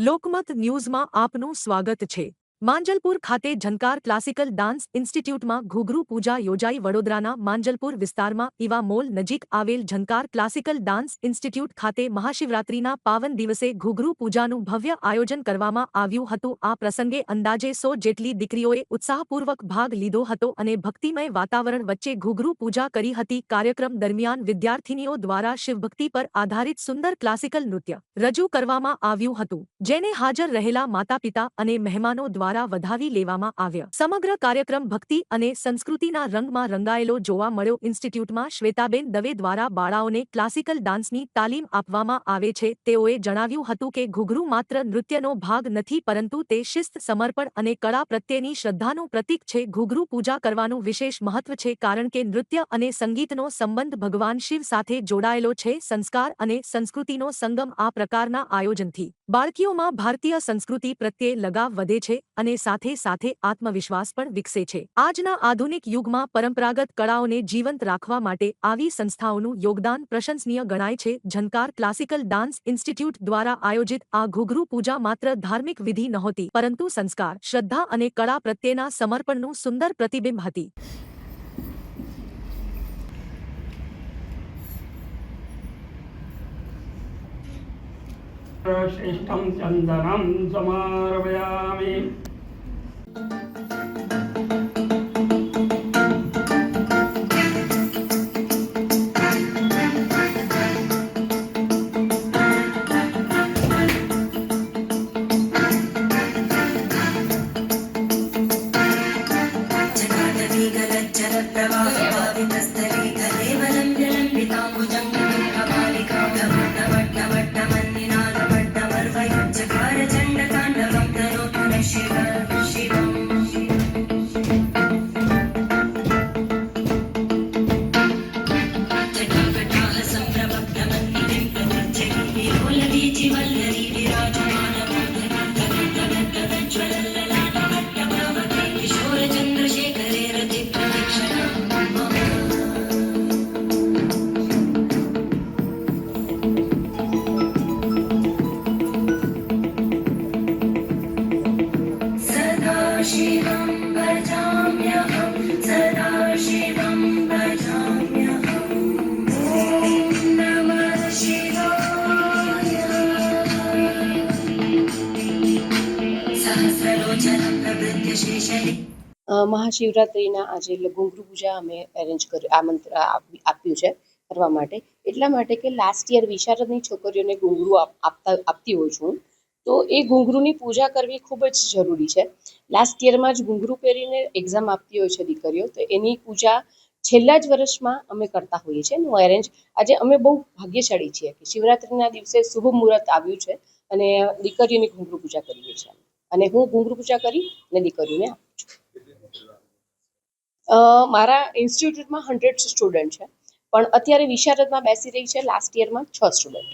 લોકમત ન્યૂઝમાં આપનું સ્વાગત છે। માંજલપુર ખાતે ઝંકાર ક્લાસિકલ ડાન્સ ઇન્સ્ટિટ્યૂટમાં ઘૂઘરું પૂજા યોજાઈ। વડોદરાના માંજલપુર વિસ્તારમાં ઈવા મોલ નજીક આવેલ ઝંકાર ક્લાસિકલ ડાન્સ ઇન્સ્ટિટ્યૂટ ખાતે મહાશિવરાત્રિના પાવન દિવસે ઘૂઘરું પૂજાનું ભવ્ય આયોજન કરવામાં આવ્યું હતું। આ પ્રસંગે અંદાજે 100 જેટલી દીકરીઓએ ઉત્સાહપૂર્વક ભાગ લીધો હતો અને ભક્તિમય વાતાવરણ વચ્ચે ઘૂઘરું પૂજા કરી હતી। કાર્યક્રમ દરમિયાન વિદ્યાર્થિનીઓ દ્વારા શિવભક્તિ પર આધારિત સુંદર ક્લાસિકલ નૃત્ય રજૂ કરવામાં આવ્યું હતું, જેને હાજર રહેલા માતાપિતા અને મહેમાનો દ્વારા વધાવી લેવામાં આવ્યા। સમગ્ર કાર્યક્રમ ભક્તિ અને સંસ્કૃતિના રંગમાં રંગાયેલો જોવા મળ્યો। ઇન્સ્ટિટ્યૂટમાં શ્વેતાબેન દવે દ્વારા બાળાઓને ક્લાસિકલ ડાન્સની તાલીમ આપવામાં આવે છે। તેઓએ જણાવ્યું હતું કે ઘૂઘરું માત્ર નૃત્યનો ભાગ નથી, પરંતુ તે શિસ્ત, સમર્પણ અને કળા પ્રત્યેની શ્રદ્ધાનું પ્રતીક છે। ઘૂઘરું પૂજા કરવાનું વિશેષ મહત્વ છે, કારણ કે નૃત્ય અને સંગીતનો સંબંધ ભગવાન શિવ સાથે જોડાયેલો છે। સંસ્કાર અને સંસ્કૃતિનો સંગમ। આ પ્રકારના આયોજનથી બાળકીઓમાં ભારતીય સંસ્કૃતિ પ્રત્યે લગાવ વધે છે અને સાથે સાથે આત્મવિશ્વાસ પણ વિકસે છે। આજના આધુનિક યુગમાં પરંપરાગત કળાઓને જીવંત રાખવા માટે આવી સંસ્થાઓનું યોગદાન પ્રશંસનીય ગણાય છે। ઝંકાર ક્લાસિકલ ડાન્સ ઇન્સ્ટિટ્યૂટ દ્વારા આયોજિત આ ઘૂઘરું પૂજા માત્ર ધાર્મિક વિધિ નહોતી, પરંતુ સંસ્કાર, શ્રદ્ધા અને કળા પ્રત્યેના સમર્પણનું સુંદર પ્રતિબિંબ હતી। श्रेष्ठं चन्दनं समार्पयामि। शिवं भजाम्यहं सदा शिवं भजाम्यहं। ॐ नमः शिवाय। सहस्रलोचनं प्रवृत्य शेषले। મહાશિવરાત્રિના આજે ઘૂઘરું પૂજા અમે એરેન્જ કર્યું, આપ્યું છે કરવા માટે, એટલા માટે કે લાસ્ટ યર વિશારદની છોકરીઓને ઘૂઘરું આપતી હોઉં છું, તો એ ઘૂઘરુંની પૂજા કરવી ખૂબ જ જરૂરી છે। લાસ્ટ યરમાં જ ઘૂઘરું પહેરીને એક્ઝામ આપતી હોય છે દીકરીઓ, તો એની પૂજા છેલ્લા જ વર્ષમાં અમે કરતા હોઈએ છીએ। હું એરેન્જ આજે અમે બહુ ભાગ્યશાળી છીએ કે શિવરાત્રિના દિવસે શુભ મુહૂર્ત આવ્યું છે અને દીકરીઓની ઘૂઘરું પૂજા કરીએ છીએ, અને હું ઘૂઘરું પૂજા કરી અને દીકરીઓને આપું છું। મારા ઇન્સ્ટિટ્યૂટમાં 100 સ્ટુડન્ટ છે, પણ અત્યારે વિશારદમાં બેસી રહી છે લાસ્ટ યરમાં 6 સ્ટુડન્ટ।